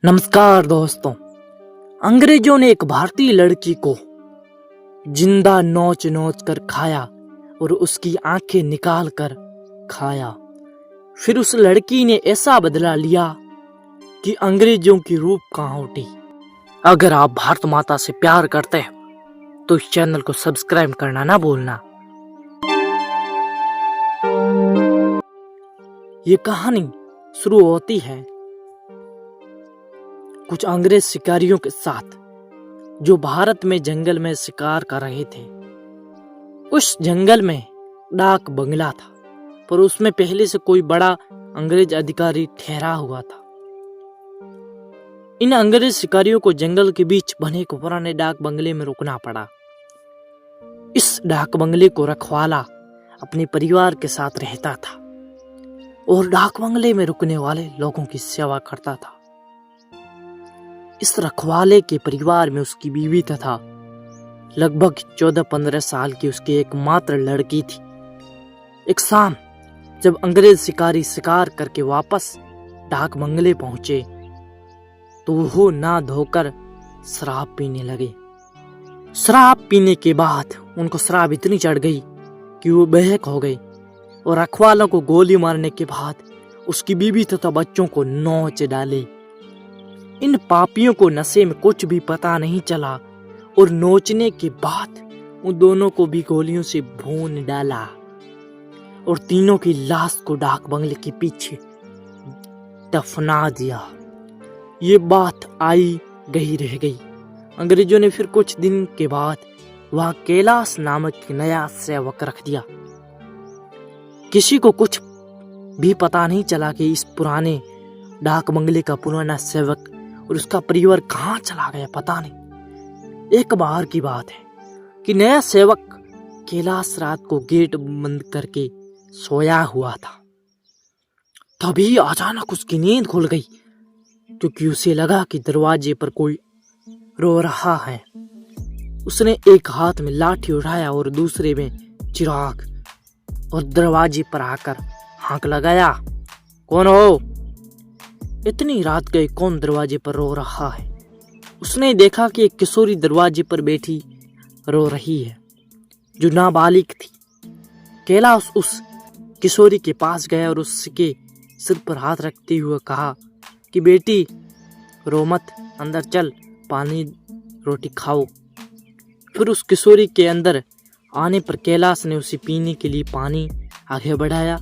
नमस्कार दोस्तों। अंग्रेजों ने एक भारतीय लड़की को जिंदा नोच नोच कर खाया और उसकी आंखें निकाल कर खाया। फिर उस लड़की ने ऐसा बदला लिया कि अंग्रेजों की रूप कहां उठी। अगर आप भारत माता से प्यार करते हैं तो इस चैनल को सब्सक्राइब करना ना भूलना। ये कहानी शुरू होती है कुछ अंग्रेज शिकारियों के साथ जो भारत में जंगल में शिकार कर रहे थे। उस जंगल में डाक बंगला था, पर उसमें पहले से कोई बड़ा अंग्रेज अधिकारी ठहरा हुआ था। इन अंग्रेज शिकारियों को जंगल के बीच बने एक पुराने डाक बंगले में रुकना पड़ा। इस डाक बंगले को रखवाला अपने परिवार के साथ रहता था और डाक बंगले में रुकने वाले लोगों की सेवा करता था। इस रखवाले के परिवार में उसकी बीवी तथा लगभग 14-15 साल की उसकी एकमात्र लड़की थी। एक शाम जब अंग्रेज शिकारी शिकार करके वापस डाक बंगले पहुंचे तो वो ना धोकर शराब पीने लगे। शराब पीने के बाद उनको शराब इतनी चढ़ गई कि वो बेहक हो गई और रखवालों को गोली मारने के बाद उसकी बीवी तथा बच्चों को नोच डाले। इन पापियों को नशे में कुछ भी पता नहीं चला और नोचने के बाद उन दोनों को भी गोलियों से भून डाला और तीनों की लाश को डाक बंगले के पीछे दफना दिया। ये बात आई गई रह गई। अंग्रेजों ने फिर कुछ दिन के बाद वहां कैलाश नामक नया सेवक रख दिया। किसी को कुछ भी पता नहीं चला कि इस पुराने डाक बंगले का पुराना सेवक और उसका परिवार कहां चला गया, पता नहीं। एक बार की बात है कि नया सेवक कैलाश रात को गेट बंद करके सोया हुआ था। तभी अचानक उसकी नींद खुल गई क्योंकि उसे लगा कि दरवाजे पर कोई रो रहा है। उसने एक हाथ में लाठी उठाया और दूसरे में चिराग और दरवाजे पर आकर हाथ लगाया। कौन हो? इतनी रात गए, कौन दरवाजे पर रो रहा है? उसने देखा कि एक किशोरी दरवाजे पर बैठी रो रही है जो नाबालिग थी। कैलाश उस किशोरी के पास गया और उसके सिर पर हाथ रखते हुए कहा कि बेटी रो मत, अंदर चल, पानी रोटी खाओ। फिर उस किशोरी के अंदर आने पर कैलाश ने उसे पीने के लिए पानी आगे बढ़ाया।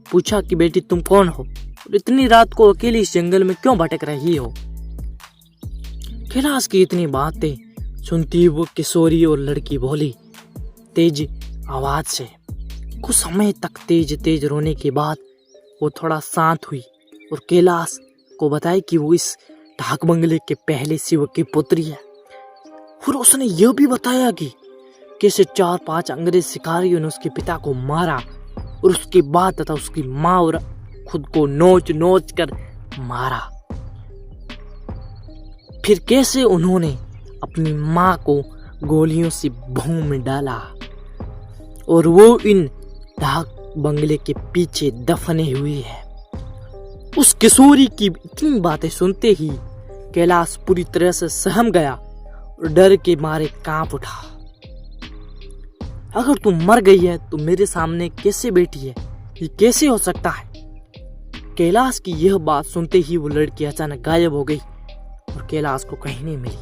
पूछा कि बेटी तुम कौन हो और इतनी रात को अकेली इस जंगल में क्यों भटक रही हो? कैलाश की इतनी बातें सुनती वो किशोरी और लड़की बोली तेज आवाज से। कुछ समय तक तेज तेज रोने के बाद वो थोड़ा शांत हुई और कैलाश को बताया कि वो इस डाक बंगले के पहले शिव की पुत्री है। फिर उसने यह भी बताया कि कैसे 4-5 अंग्रेज शिकारियों ने उसके पिता को मारा और उसके बाद तथा उसकी माँ और खुद को नोच नोच कर मारा। फिर कैसे उन्होंने अपनी मां को गोलियों से भून डाला और वो इन डाक बंगले के पीछे दफने हुई है। उस किशोरी की इतनी बातें सुनते ही कैलाश पूरी तरह से सहम गया और डर के मारे कांप उठा। अगर तू मर गई है तो मेरे सामने कैसे बैठी है? ये कैसे हो सकता है? कैलाश की यह बात सुनते ही वो लड़की अचानक गायब हो गई और कैलाश को कहीं नहीं मिली।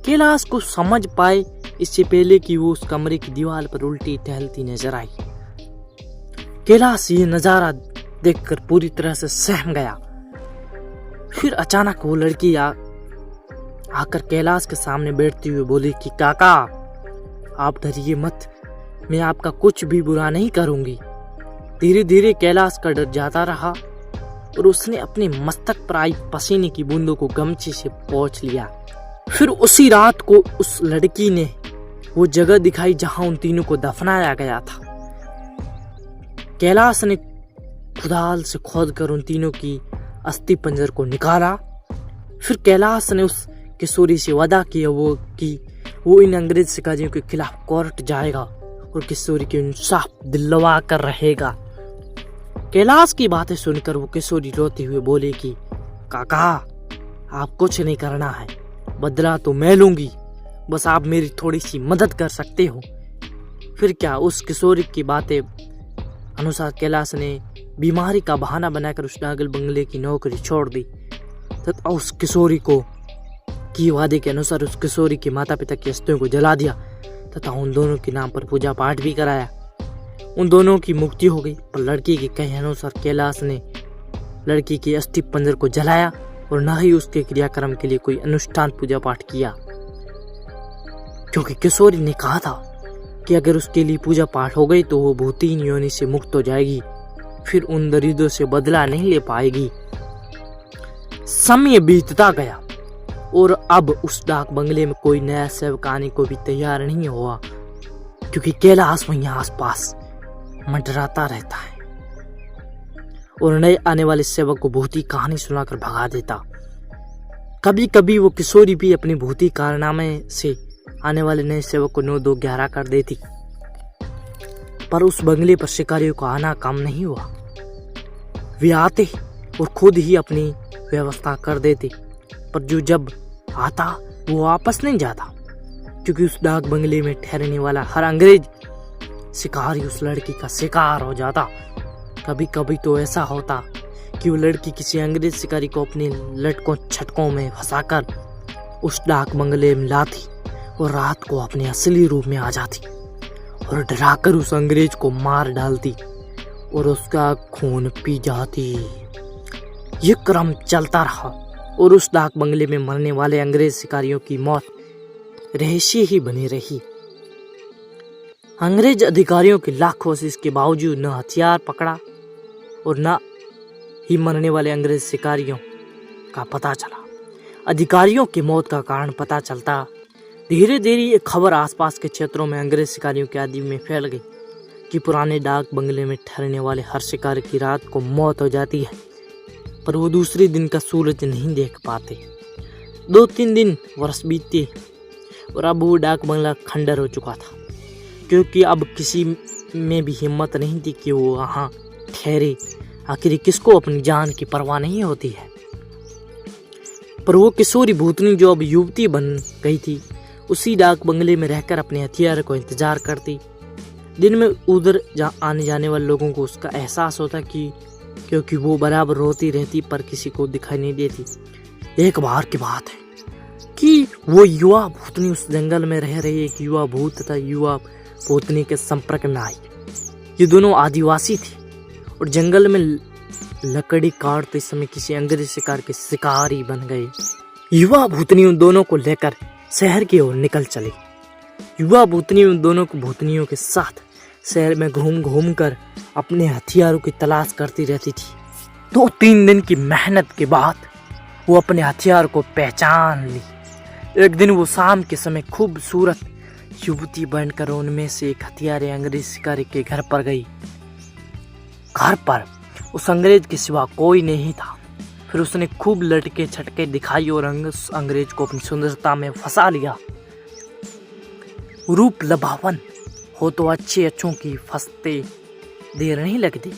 कैलाश को समझ पाए इससे पहले कि वो उस कमरे की दीवार पर उल्टी टहलती नजर आई। कैलाश ये नजारा देखकर पूरी तरह से सहम गया। फिर अचानक वो लड़की आकर कैलाश के सामने बैठती हुई बोली कि काका आप डरिए मत, मैं आपका कुछ भी बुरा नहीं करूंगी। धीरे धीरे कैलाश का डर जाता रहा और उसने अपने मस्तक पर आई पसीने की बूंदों को गमछे से पोंछ लिया। फिर उसी रात को उस लड़की ने वो जगह दिखाई जहां उन तीनों को दफनाया गया था। कैलाश ने खुदाल से खोदकर उन तीनों की अस्थि पंजर को निकाला। फिर कैलाश ने उस किशोरी से वादा किया कि वो इन अंग्रेज शिकारियों के खिलाफ कोर्ट जाएगा और किशोरी की इंसाफ दिलवा कर रहेगा। कैलाश की बातें सुनकर वो किशोरी रोते हुए बोले कि काका आप कुछ नहीं करना है, बदला तो मैं लूंगी, बस आप मेरी थोड़ी सी मदद कर सकते हो। फिर क्या, उस किशोरी की बातें अनुसार कैलाश ने बीमारी का बहाना बनाकर उस डाक बंगले की नौकरी छोड़ दी तथा उस किशोरी को की वादे के अनुसार उस किशोरी के माता पिता की अस्थियों को जला दिया तथा उन दोनों के नाम पर पूजा पाठ भी कराया। उन दोनों की मुक्ति हो गई, पर लड़की के कहे अनुसार कैलाश ने लड़की के अस्थि पंजर को जलाया और न ही उसके क्रियाक्रम के लिए कोई अनुष्ठान पूजा पाठ किया, क्योंकि किशोरी ने कहा था कि अगर उसके लिए पूजा पाठ हो गई तो वो भूतिन योनि से मुक्त हो जाएगी, फिर उन दरिद्रों से बदला नहीं ले पाएगी। समय बीतता गया और अब उस डाक बंगले में कोई नया सेवक आने को भी तैयार नहीं हुआ, क्योंकि कैलाश वहीं आसपास मंडराता रहता है और नए आने वाले सेवक को भूती कहानी सुनाकर भगा देता। कभी कभी वो किशोरी भी अपनी भूती कारनामे से आने वाले नए सेवक को 9-2-11 कर देती, पर उस बंगले पर शिकारियों का आना कम नहीं हुआ। वे आते और खुद ही अपनी व्यवस्था कर देते, पर जो जब आता वो वापस नहीं जाता, क्योंकि उस डाक बंगले में ठहरने वाला हर अंग्रेज शिकारी उस लड़की का शिकार हो जाता। कभी कभी तो ऐसा होता कि वो लड़की किसी अंग्रेज शिकारी को अपने लटकों छटकों में फंसाकर उस डाक बंगले में लाती और रात को अपने असली रूप में आ जाती और डराकर उस अंग्रेज को मार डालती और उसका खून पी जाती। ये क्रम चलता रहा और उस डाक बंगले में मरने वाले अंग्रेज शिकारियों की मौत रहस्य ही बनी रही। अंग्रेज अधिकारियों की लाख कोशिश के बावजूद न हथियार पकड़ा और न ही मरने वाले अंग्रेज शिकारियों का पता चला। अधिकारियों की मौत का कारण पता चलता धीरे धीरे ये खबर आसपास के क्षेत्रों में अंग्रेज शिकारियों के आदि में फैल गई कि पुराने डाक बंगले में ठहरने वाले हर शिकारी की रात को मौत हो जाती है, पर वो दूसरे दिन का सूरज नहीं देख पाते। 2-3 दिन वर्ष बीते और अब वो डाक बंगला खंडर हो चुका था, क्योंकि अब किसी में भी हिम्मत नहीं थी कि वो वहाँ ठहरे। आखिर किसको अपनी जान की परवाह नहीं होती है। पर वो किशोरी भूतनी जो अब युवती बन गई थी, उसी डाक बंगले में रहकर अपने हथियार को इंतजार करती। दिन में उधर आने जाने वाले लोगों को उसका एहसास होता कि क्योंकि वो बराबर रोती रहती पर किसी को दिखाई नहीं देती। एक बार की बात है कि वो युवा भूतनी उस जंगल में रह रही एक युवा भूत तथा युवा भूतनी के संपर्क में आई। ये दोनों आदिवासी थी और जंगल में लकड़ी काटते समय किसी अंग्रेज शिकार के शिकारी बन गए। युवा भूतनी उन दोनों को लेकर शहर की ओर निकल चली। युवा भूतनी उन दोनों को भूतनियों के साथ शहर में घूम घूम कर अपने हथियारों की तलाश करती रहती थी। 2-3 दिन की मेहनत के बाद वो अपने हथियार को पहचान ली। एक दिन वो शाम के समय खूबसूरत युवती बनकर उनमें से एक हथियारे अंग्रेज शिकारी के घर पर गई। घर पर उस अंग्रेज के सिवा कोई नहीं था। फिर उसने खूब लटके छटके दिखाई और अंग्रेज को अपनी सुंदरता में फंसा लिया। रूप लबावन हो तो अच्छों की फंसते देर नहीं लगती।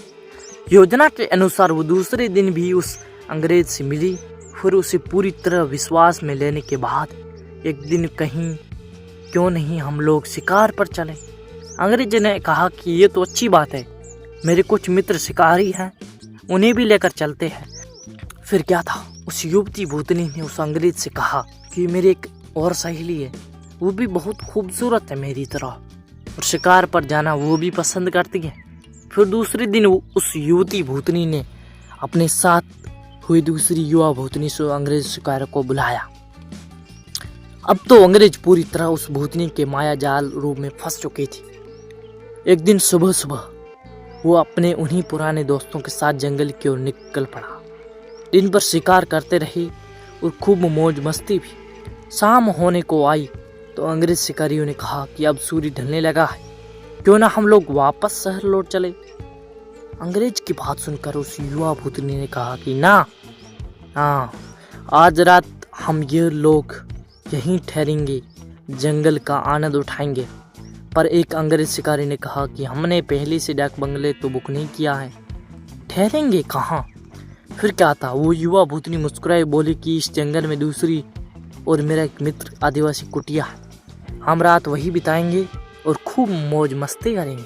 योजना के अनुसार वो दूसरे दिन भी उस अंग्रेज से मिली। फिर उसे पूरी तरह विश्वास में लेने के बाद एक दिन कहीं क्यों नहीं हम लोग शिकार पर चले। अंग्रेज ने कहा कि ये तो अच्छी बात है, मेरे कुछ मित्र शिकारी हैं, उन्हें भी लेकर चलते हैं। फिर क्या था, उस युवती भूतनी ने उस अंग्रेज से कहा कि मेरी एक और सहेली है, वो भी बहुत खूबसूरत है मेरी तरह और शिकार पर जाना वो भी पसंद करती है। फिर दूसरे दिन उस युवती भूतनी ने अपने साथ हुई दूसरी युवा भूतनी से अंग्रेज शिकार को बुलाया। अब तो अंग्रेज पूरी तरह उस भूतनी के माया जाल रूप में फंस चुकी थी। एक दिन सुबह सुबह वो अपने उन्हीं पुराने दोस्तों के साथ जंगल की ओर निकल पड़ा। दिन भर शिकार करते रहे और खूब मौज मस्ती भी। शाम होने को आई तो अंग्रेज शिकारियों ने कहा कि अब सूर्य ढलने लगा है, क्यों ना हम लोग वापस शहर लौट चले। अंग्रेज की बात सुनकर उस युवा भूतनी ने कहा कि ना, आज रात हम ये लोग यहीं ठहरेंगे, जंगल का आनंद उठाएंगे। पर एक अंग्रेज शिकारी ने कहा कि हमने पहले से डाक बंगले तो बुक नहीं किया है, ठहरेंगे कहाँ। फिर क्या था, वो युवा भूतनी मुस्कुराई बोली कि इस जंगल में दूसरी और मेरा एक मित्र आदिवासी कुटिया है, हम रात वही बिताएंगे और खूब मौज मस्ती करेंगे।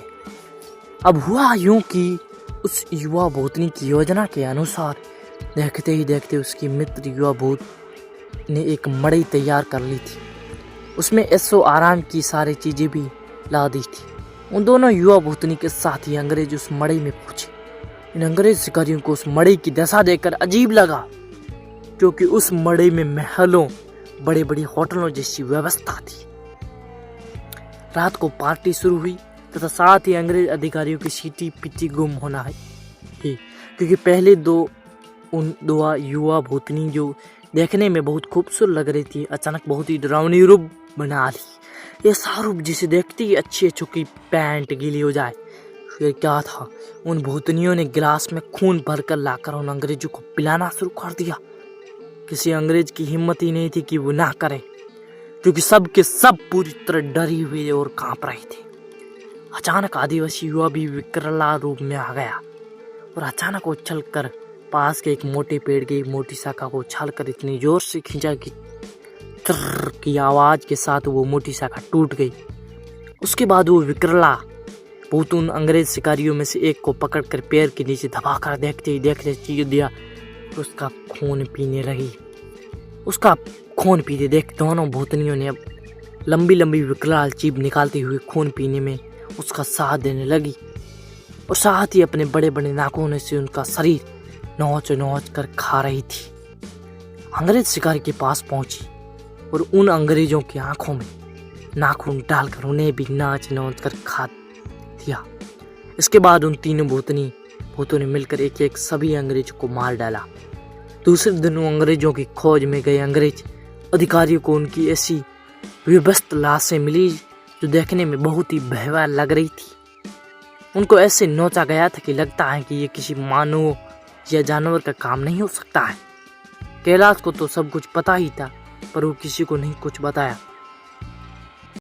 अब हुआ यूं कि उस युवा भूतनी की योजना के अनुसार देखते ही देखते उसकी मित्र युवा भूत ने एक मड़ई तैयार कर ली थी। उसमें ऐसो आराम की सारी चीजें भी ला दी थी। उन दोनों युवा भूतनी के साथ ही अंग्रेज उस मड़ई में पहुंचे। इन अंग्रेज शिकारियों को उस मड़ई की दशा देखकर अजीब लगा, क्योंकि उस मड़ई में महलों, बड़े बड़ी होटलों जैसी व्यवस्था थी। रात को पार्टी शुरू हुई तथा साथ ही अंग्रेज अधिकारियों की सीटी पिटी गुम होना है, क्योंकि पहले उन दो युवा भूतनी जो देखने में बहुत खूबसूरत लग रही थी, अचानक बहुत ही डरावनी रूप बना ली। ये शाहरुख जिसे देखते ही अच्छी चुकी पैंट गीली हो जाए। फिर क्या था, उन भूतनियों ने गिलास में खून भरकर लाकर उन अंग्रेजों को पिलाना शुरू कर दिया। किसी अंग्रेज की हिम्मत ही नहीं थी कि वो ना करे, क्योंकि सब के सब पूरी तरह डरी हुए और कांप रहे थे। अचानक आदिवासी युवा भी विकराल रूप में आ गया और अचानक वो चलकर पास के एक मोटे पेड़ की मोटी शाखा को उछालकर इतनी जोर से खींचा कि ट्रर की आवाज के साथ वो मोटी शाखा टूट गई। उसके बाद वो विकराल भूत उन अंग्रेज शिकारियों में से एक को पकड़कर पैर के नीचे दबाकर देखते ही देखते चीर दिया, उसका खून पीने लगी। उसका खून पीते देख दोनों भूतनियों ने अब लंबी लंबी विकराल जीभ निकालते हुए खून पीने में उसका साथ देने लगी और साथ ही अपने बड़े बड़े नाखूनों से उनका शरीर नोच नोच कर खा रही थी। अंग्रेज शिकारी के पास पहुंची और उन अंग्रेजों की आंखों में नाखून डालकर उन्हें भी नाच नोच कर खा दिया। इसके बाद उन तीनों भूतों ने मिलकर एक एक सभी अंग्रेजों को मार डाला। दूसरे दिन अंग्रेजों की खोज में गए अंग्रेज अधिकारियों को उनकी ऐसी विभस्त लाशें मिली जो देखने में बहुत ही भयावह लग रही थी। उनको ऐसे नोचा गया था कि लगता है कि ये किसी मानव या जानवर का काम नहीं हो सकता है। कैलाश को तो सब कुछ पता ही था, पर वो किसी को नहीं कुछ बताया।